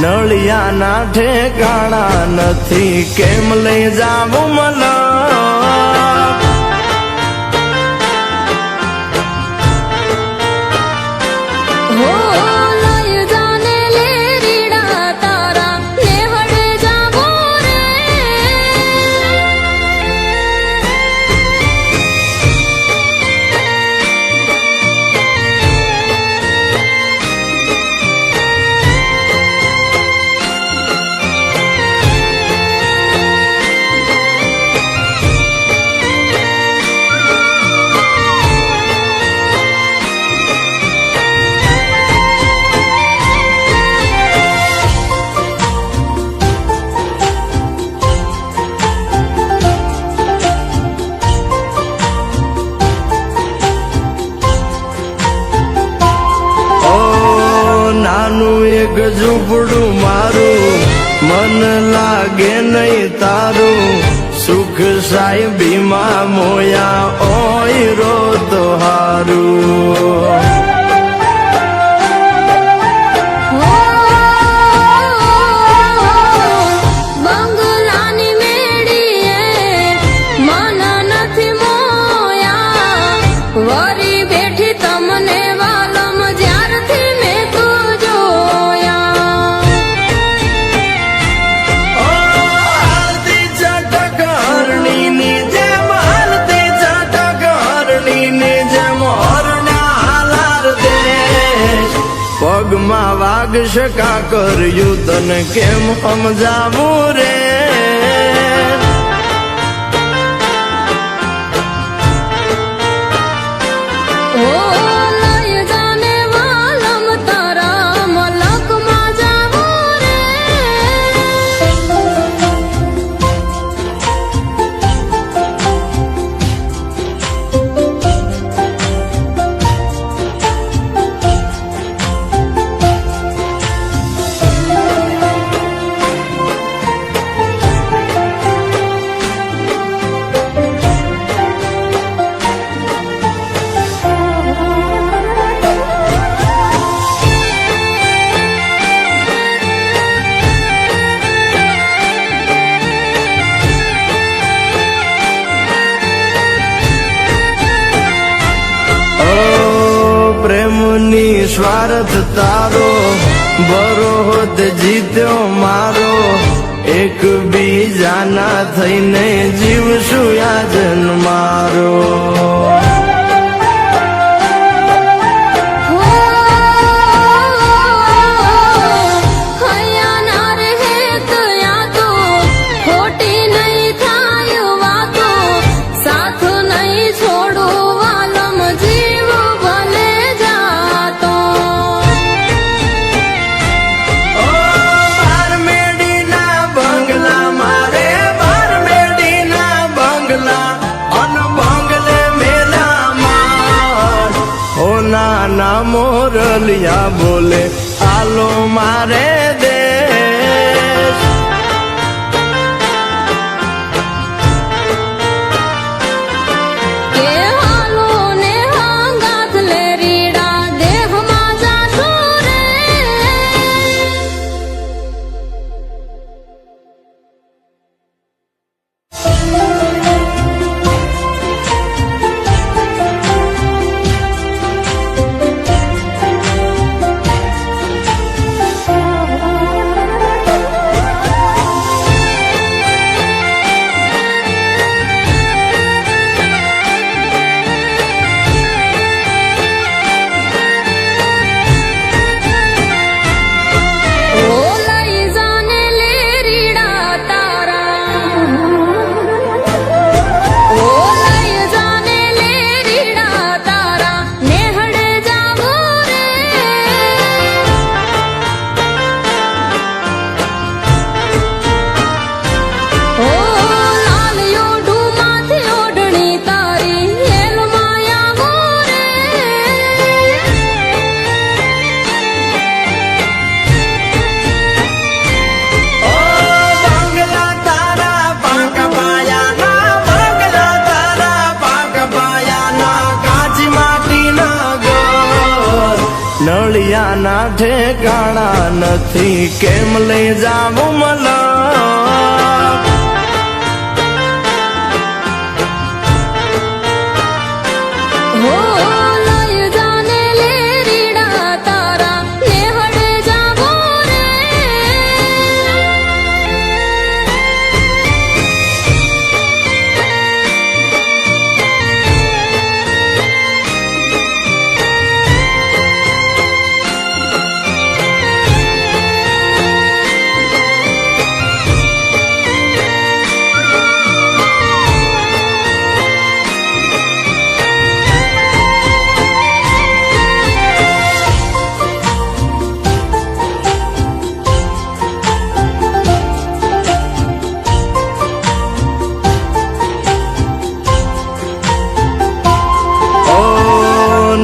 નળિયાના ઠેકાણા નથી કેમ લઈ જાવું મલક એક ઝૂંપડું મારું મન લાગે નહીં તારું સુખ સાહેબીમાં મોયા ઓય રો તો હારું પગમાં વાગશે કાકર યુતન કેમ સમજાવું રે પ્રેમની સ્વાર્થ તારો બરોદ જીત્યો મારો એક બીજાના થઈને જીવશું યાજન મારો નાના મોરલિયા બોલે આલો મારે દેશ કે હાલો ને હાંગાત લે રીડા દેહમાં જાશો રે ઠેકાણા નથી કેમ લઈ જાવું મલક હો લઈ જાને લેરીડા તારા નેહડે જાવો રે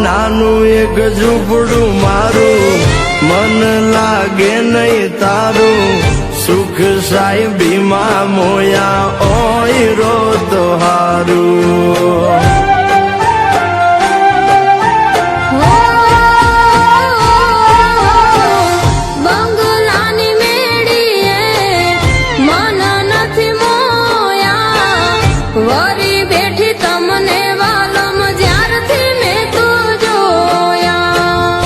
નાનું એક ઝૂંપડું મારું મન લાગે નહીં તારું સુખ સાહેબીમાં મોયા ઓય રોત હારું બંગલાની મેડીએ મન નથી મોયા વરી બેઠી તમને વાલમ જ્યારથી મેં તો જોયા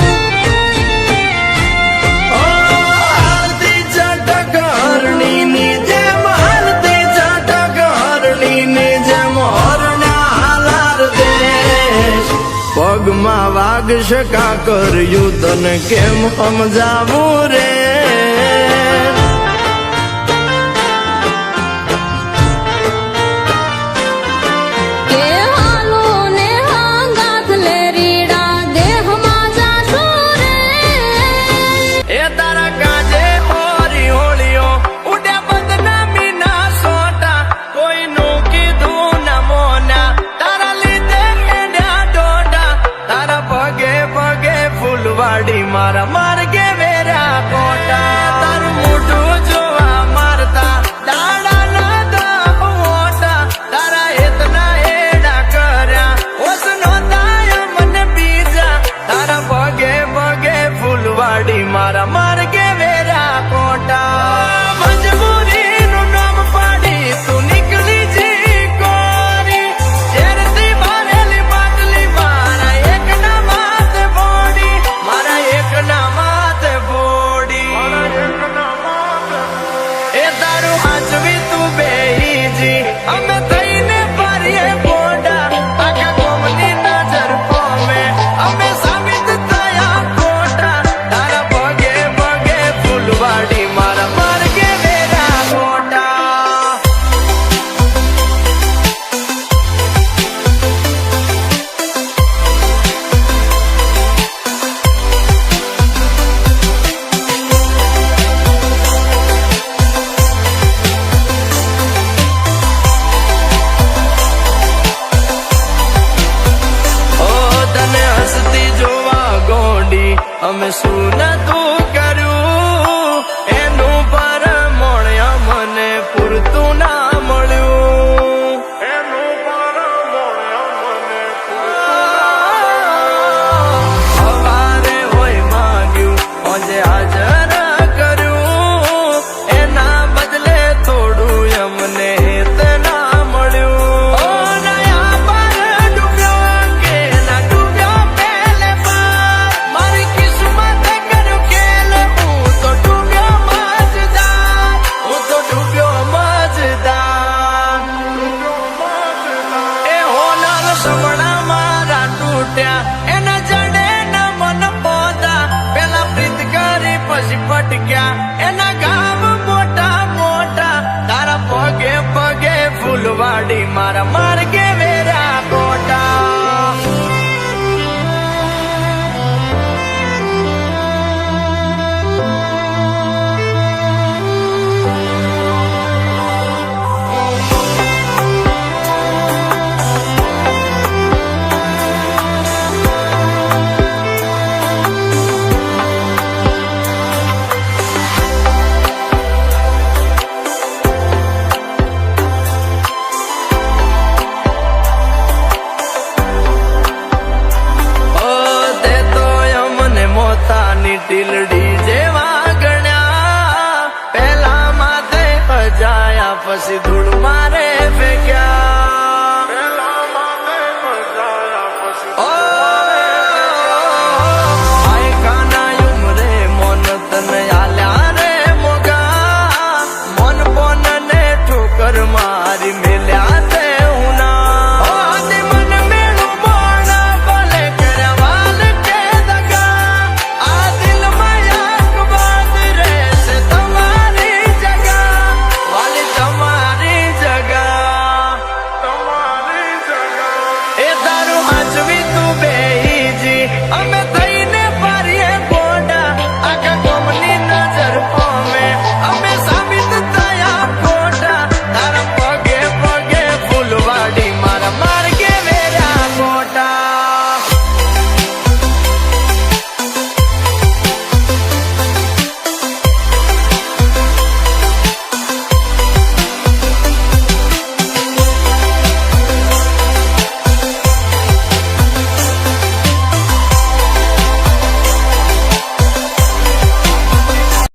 હાલતી ચટક હરણીની જેમ હાલતી ચટક હરણીની જેમ હરણા હાલાર દેશ પગમાં વાગશે કાકર યુદ્ધને કેમ સમજાવું રે કે હાલો ને હાંગાથ લેરીડા દેહમાં જાશો રે એ તારા કાજે હોરી હોળીઓ ઉડ્યા બદનામી ના સોટા કોઈનું કીધું ના મોના તારા લીધે કેડ્યા ડોડા તારા પગે પગે ફૂલવાડી મારા માર્ગે વેરા કોટા તારું મોઢું જોવા મારતા દાડા ના દા મોટા તારા હેતના હેડા કર્યા ઓસ નોંધાય મને બીજા તારા પગે પગે ફૂલવાડી મારા માર્ગે વેરા કોટા મજબૂરીનું નામ પાડી તું નીકળી જી કોરી ઝેરથી ભરેલી બાટલી મારા એકના માથે ફોડી મારા એકના માથે ફોડી એ તારું હાચવી તું બેહીજી અમે થઈને ફરીએ બોડા આખા કોમની નજર પોમે અમે સાબિત થયા ખોટા તારા પગે પગે ફૂલવાડી મારા માર્ગે વેરા ખોટા ઓ તને હસતી જોવા ગોંડી અમે શું નતું કર્યું એનું પરમોણ્ય મને પૂરતું ના મળ્યું એનું પરમોણ્ય મને સવારે હોય માંગ્યું આજે હાજર કર્યું એના બદલે થોડું અમને હેત ના મળ્યું ઓ નયા પર ડૂબ્યો કે ના ડૂબ્યો પહેલે બાર મારી કિસ્મત કર્યું ખેલ હું તો ડૂબ્યો મજદાર હું તો ડૂબ્યો મજદાર એ હોનાર સપના મારા તૂટ્યા એના જડે ના મન પોતા પેલા પ્રીત કરી પછી પટક્યા એના ગામ મોટા મોટા તારા પગે પગે ફૂલવાડી મારા માર્ગે વેરા કોટા પછી ધૂળું